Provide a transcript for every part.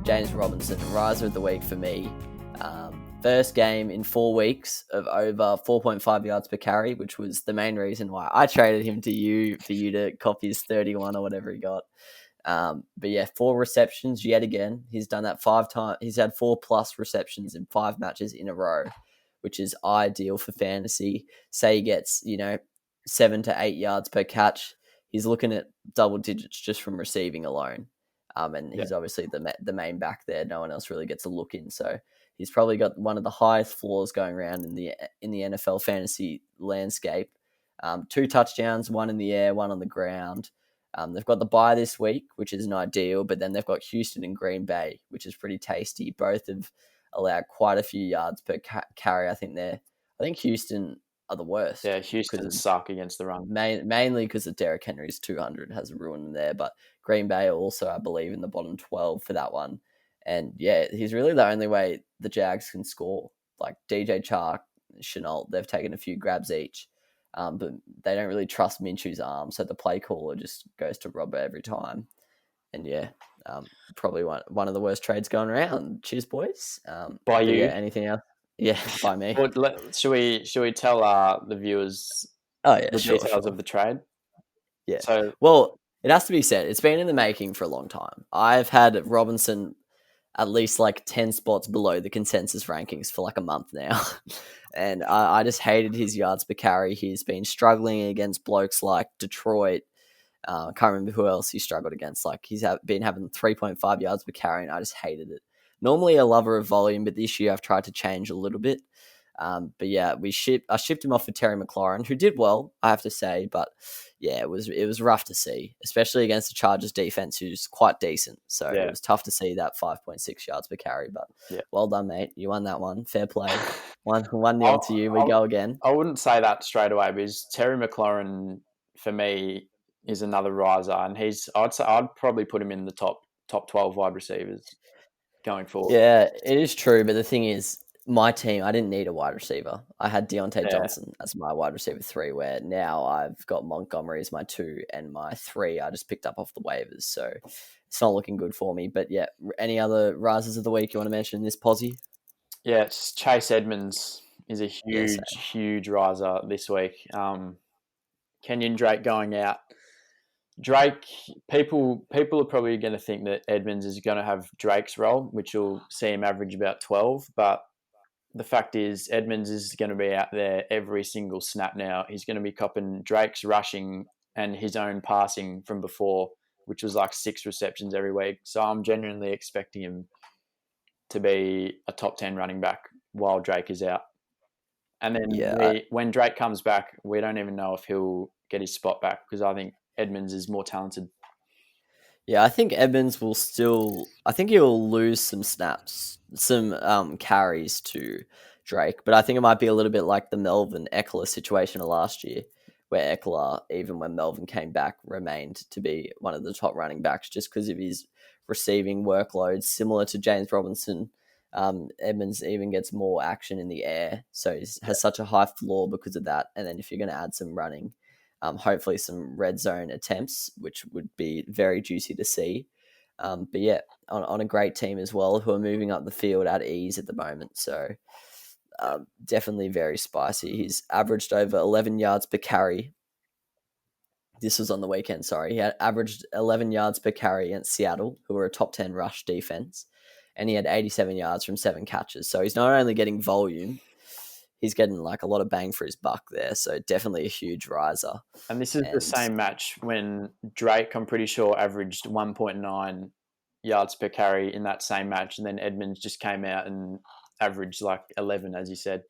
James Robinson, riser of the week for me. First game in 4 weeks of over 4.5 yards per carry, which was the main reason why I traded him to you for you to copy his 31 or whatever he got. But yeah, 4 receptions yet again. He's done that 5 times. He's had 4+ receptions in 5 matches in a row, which is ideal for fantasy. Say he gets, 7 to 8 yards per catch. He's looking at double digits just from receiving alone. And he's obviously the main back there. No one else really gets a look in. So he's probably got one of the highest floors going around in the NFL fantasy landscape. 2 touchdowns, 1 in the air, 1 on the ground. They've got the bye this week, which isn't ideal, but then they've got Houston and Green Bay, which is pretty tasty. Both have allowed quite a few yards per carry. I think Houston are the worst. Yeah, Houston suck against the run. Mainly because of Derrick Henry's 200 has ruined them there, but Green Bay are also, I believe, in the bottom 12 for that one. And yeah, he's really the only way the Jags can score. Like DJ Chark, Chenault, they've taken a few grabs each. But they don't really trust Minshew's arm, so the play caller just goes to Robert every time. And yeah, probably one of the worst trades going around. Cheers, boys. By you? Yeah, anything else? Yeah, by me. Should we tell the viewers the details of the trade? Yeah. Well, it has to be said, it's been in the making for a long time. I've had Robinson at least like 10 spots below the consensus rankings for like a month now. And I just hated his yards per carry. He's been struggling against blokes like Detroit. I can't remember who else he struggled against. Like he's been having 3.5 yards per carry, and I just hated it. Normally a lover of volume, but this year I've tried to change a little bit. But yeah, I shipped him off for Terry McLaurin, who did well, I have to say. But yeah, it was rough to see, especially against the Chargers defense, who's quite decent. So It was tough to see that 5.6 yards per carry. But well done, mate. You won that one. Fair play. 1-0 to you. We go again. I wouldn't say that straight away because Terry McLaurin for me is another riser, and I'd probably put him in the top 12 wide receivers going forward. Yeah, it is true. But the thing is, my team, I didn't need a wide receiver. I had Deontay Johnson as my wide receiver 3, where now I've got Montgomery as my 2, and my 3 I just picked up off the waivers. So it's not looking good for me. But yeah, any other risers of the week you want to mention in this posse? Yeah, it's Chase Edmonds is a huge riser this week. Kenyan Drake going out. Drake, people are probably going to think that Edmonds is going to have Drake's role, which will see him average about 12. But the fact is, Edmonds is going to be out there every single snap now. He's going to be copping Drake's rushing and his own passing from before, which was like 6 receptions every week. So I'm genuinely expecting him to be a top 10 running back while Drake is out. And then when Drake comes back, we don't even know if he'll get his spot back because I think Edmonds is more talented. Yeah, I think Edmonds will I think he'll lose some snaps, some carries to Drake, but I think it might be a little bit like the Melvin Eckler situation of last year, where Eckler, even when Melvin came back, remained to be one of the top running backs just because of his receiving workload, similar to James Robinson. Edmonds even gets more action in the air, so he has such a high floor because of that. And then if you're going to add some running, hopefully some red zone attempts, which would be very juicy to see. But yeah, on a great team as well, who are moving up the field at ease at the moment. So definitely very spicy. He's averaged over 11 yards per carry. This was on the weekend, sorry. He had averaged 11 yards per carry against Seattle, who were a top 10 rush defense. And he had 87 yards from 7 catches. So he's not only getting volume, he's getting like a lot of bang for his buck there. So definitely a huge riser. And this is the same match when Drake, I'm pretty sure, averaged 1.9 yards per carry in that same match. And then Edmonds just came out and averaged like 11, as you said.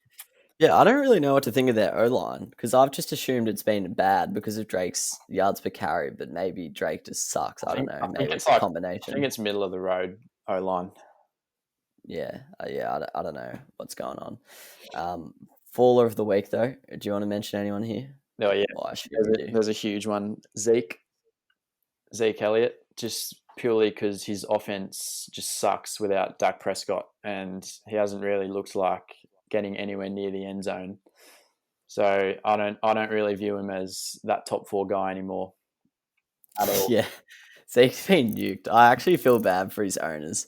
Yeah, I don't really know what to think of their O-line because I've just assumed it's been bad because of Drake's yards per carry, but maybe Drake just sucks. I don't know. Maybe it's a combination. I think it's middle of the road O-line. Yeah, I don't know what's going on. Faller of the week, though. Do you want to mention anyone here? Oh, yeah. There's a huge one. Zeke Elliott, just purely because his offense just sucks without Dak Prescott, and he hasn't really looked like getting anywhere near the end zone. So I don't really view him as that top 4 guy anymore at all. Yeah. Zeke's been nuked. I actually feel bad for his owners.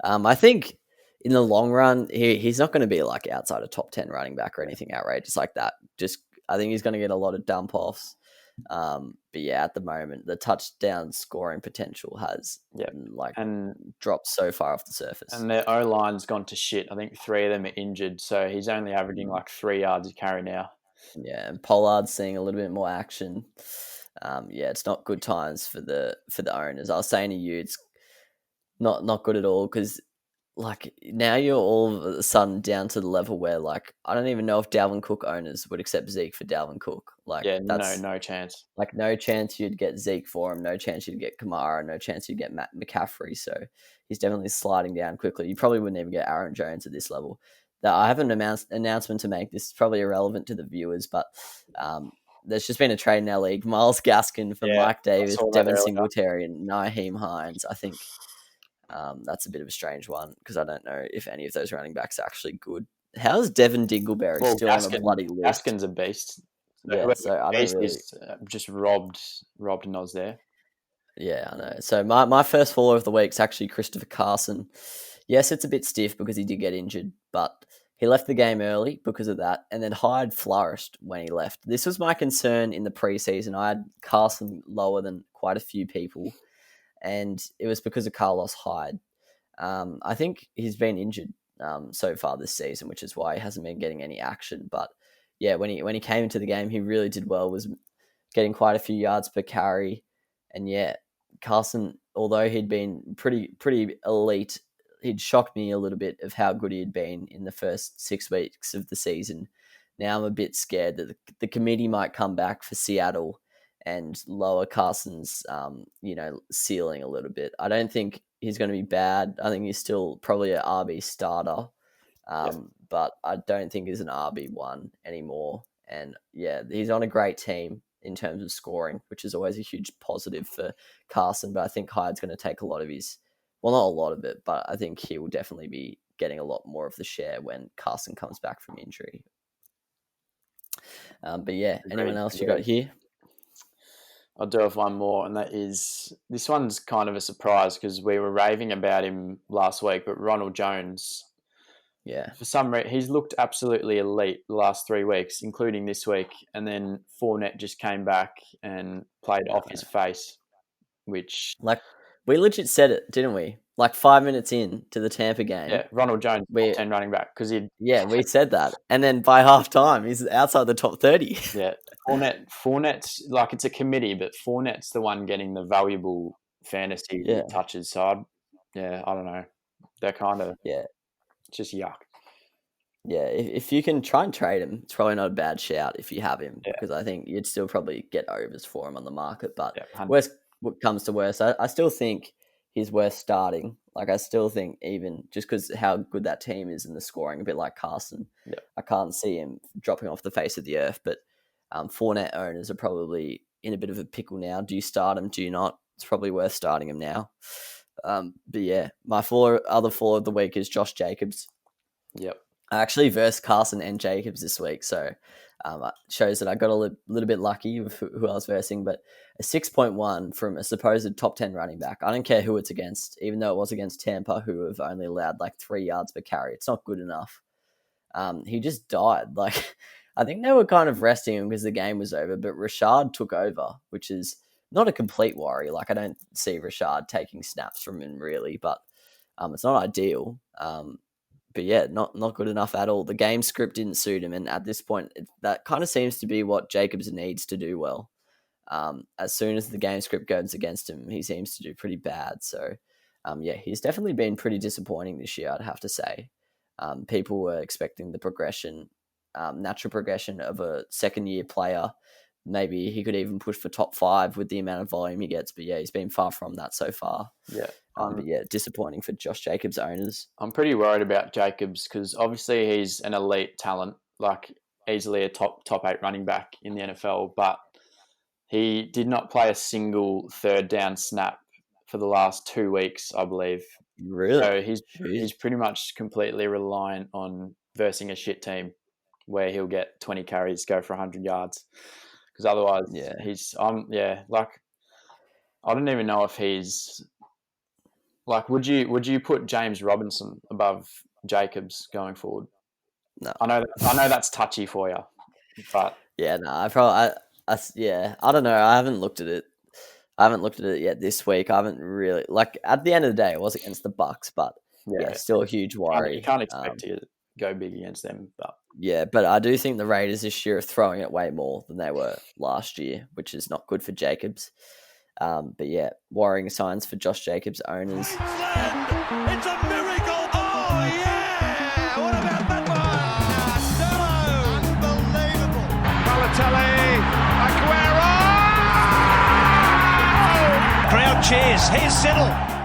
I think in the long run, he's not going to be like outside a top 10 running back or anything outrageous like that. Just I think he's going to get a lot of dump offs. But yeah, at the moment, the touchdown scoring potential has Yeah, like and dropped so far off the surface. and their O line's gone to shit. I think 3 of them are injured, so he's only averaging like 3 yards a carry now. Yeah, and Pollard's seeing a little bit more action. Yeah, it's not good times for the owners. I was saying to you, it's not good at all because like now you're all of a sudden down to the level where like I don't even know if Dalvin Cook owners would accept Zeke for Dalvin Cook. Like Yeah, that's no chance. like no chance you'd get Zeke for him, no chance you'd get Kamara, no chance you'd get Matt McCaffrey. So he's definitely sliding down quickly. You probably wouldn't even get Aaron Jones at this level. Now, I have an announcement to make. This is probably irrelevant to the viewers, but there's just been a trade in our league. Miles Gaskin for Yeah, Mike I Davis, saw that Devin earlier. Singletary, and Naheem Hines. I think that's a bit of a strange one because I don't know if any of those running backs are actually good. How's Devin Dingleberry Well, still on a bloody list? Gaskin's a beast. So Yeah, whoever so I don't beast really. is just robbed Noz there. Yeah, I know. So my first follower of the week is actually Christopher Carson. Yes, it's a bit stiff because he did get injured, but he left the game early because of that, and then Hyde flourished when he left. This was my concern in the preseason. I had Carson lower than quite a few people, and it was because of Carlos Hyde. I think he's been injured so far this season, which is why he hasn't been getting any action. But yeah, when he came into the game, he really did well. Was getting quite a few yards per carry, and yeah, Carson, although he'd been pretty elite, he'd shocked me a little bit of how good he had been in the first 6 weeks of the season. Now I'm a bit scared that the committee might come back for Seattle and lower Carson's ceiling a little bit. I don't think he's going to be bad. I think he's still probably an RB starter, Yeah, but I don't think he's an RB1 anymore. And yeah, he's on a great team in terms of scoring, which is always a huge positive for Carson. But I think Hyde's going to take a lot of his, well, not a lot of it, but I think he will definitely be getting a lot more of the share when Carson comes back from injury. But yeah, anyone agreed. else you got here? I'll do have one more, and that is this one's kind of a surprise because we were raving about him last week, but Ronald Jones, Yeah. for some reason, he's looked absolutely elite the last 3 weeks, including this week, and then Fournette just came back and played Yeah, off his face, which, like we legit said it, didn't we? Like 5 minutes in to the Tampa game, yeah, Ronald Jones, top we 10 running back, because he, we said that, and then by half time, he's outside the top 30. yeah, Fournette's like it's a committee, but Fournette's the one getting the valuable fantasy Yeah, touches. So, I don't know. They're kind of yeah, just yuck. yeah. If you can try and trade him, it's probably not a bad shout if you have him Yeah, because I think you'd still probably get overs for him on the market. But yeah, 100. worst what comes to worst, I still think he's worth starting. Like I still think even just because how good that team is in the scoring, a bit like Carson, Yeah, I can't see him dropping off the face of the earth. But Fournette owners are probably in a bit of a pickle now. Do you start him? Do you not? It's probably worth starting him now. But yeah, my other floor of the week is Josh Jacobs. yep, I actually versed Carson and Jacobs this week, so it shows that I got a little bit lucky with who I was versing. But a 6.1 from a supposed top 10 running back. I don't care who it's against, even though it was against Tampa, who have only allowed like 3 yards per carry. It's not good enough. He just died. Like I think they were kind of resting him because the game was over, but Rashad took over, which is not a complete worry. Like I don't see Rashad taking snaps from him really, but it's not ideal. But yeah, not good enough at all. The game script didn't suit him, and at this point, that kind of seems to be what Jacobs needs to do well. As soon as the game script goes against him, he seems to do pretty bad. So, yeah, he's definitely been pretty disappointing this year, I'd have to say. People were expecting the progression, natural progression of a second year player. Maybe he could even push for top 5 with the amount of volume he gets. But yeah, he's been far from that so far. yeah. But yeah, disappointing for Josh Jacobs owners. I'm pretty worried about Jacobs because obviously he's an elite talent, like easily a top 8 running back in the NFL, but he did not play a single third down snap for the last 2 weeks, I believe. Really? So Jeez. he's pretty much completely reliant on versing a shit team where he'll get 20 carries, go for 100 yards. Because otherwise, Yeah. like I don't even know if he's like. Would you put James Robinson above Jacobs going forward? No. I know that's touchy for you, but yeah, no, I don't know. I haven't looked at it. I haven't looked at it yet this week. I haven't really at the end of the day, it was against the Bucks, but yeah, still a huge worry. You can't expect to go big against them, but yeah, but I do think the Raiders this year are throwing it way more than they were last year, which is not good for Jacobs. But yeah, worrying signs for Josh Jacobs owners. It's a miracle! Oh yeah! What about that one? Unbelievable! Balotelli, Aguero! Crowd cheers. Here's Siddle.